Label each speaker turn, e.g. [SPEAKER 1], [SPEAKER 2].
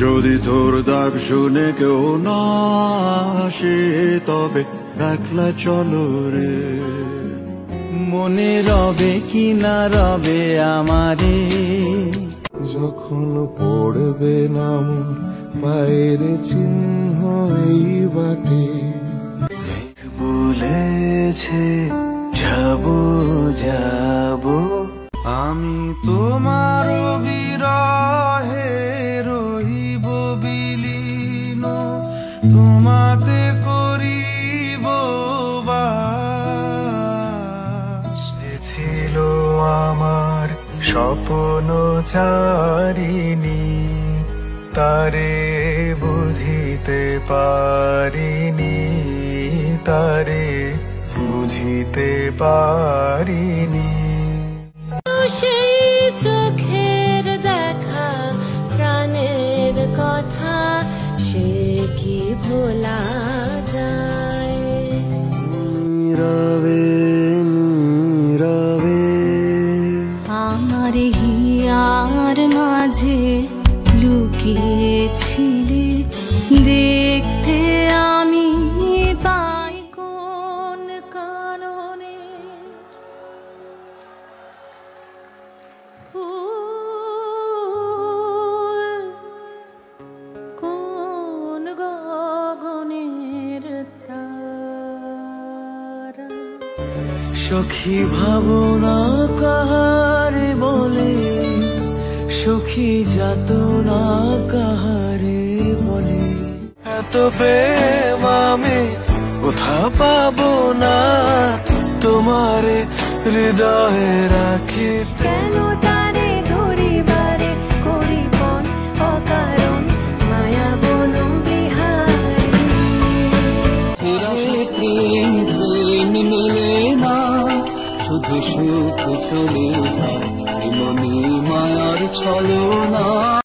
[SPEAKER 1] যদি তোর ডাক শুনে কেউ না আসে তবে একলা চলো রে।
[SPEAKER 2] মনে রবে কি না রবে আমারে,
[SPEAKER 3] যখন পড়বে নাম পায়ের চিহ্ন এই বাটে।
[SPEAKER 2] বলেছে যাবো যাবো, আমি তোমার বিরহে রহিব বিলীন, তোমাতে করিব বাস। ছিল আমার স্বপ্ন চারিণী, তারে বুঝিতে পারিনি, তারে বুঝিতে পারিনি।
[SPEAKER 4] সেই চোখের দেখা প্রাণের কথা সে কি ভোলা যায়?
[SPEAKER 2] নীরবে নীরবে
[SPEAKER 4] আমার হিয়ার মাঝে লুকিয়েছিলে, দেখতে আমি পাই কোন কারণে ফুল, কোন গগনের তারা।
[SPEAKER 2] সখী ভাবনা কাহারে বলে, সখী যাতনা কাহারে বলে, এত প্রেম আমি কোথা পাবো না, তোমারে হৃদয়ে রাখি।
[SPEAKER 4] কেন তারে ধরিবারে করিবন অকারণ মায়া বন বিহারী।
[SPEAKER 5] প্রেম প্রেম মেলে না, শুধু সুখ চলে মনি মায়ার ছলনা।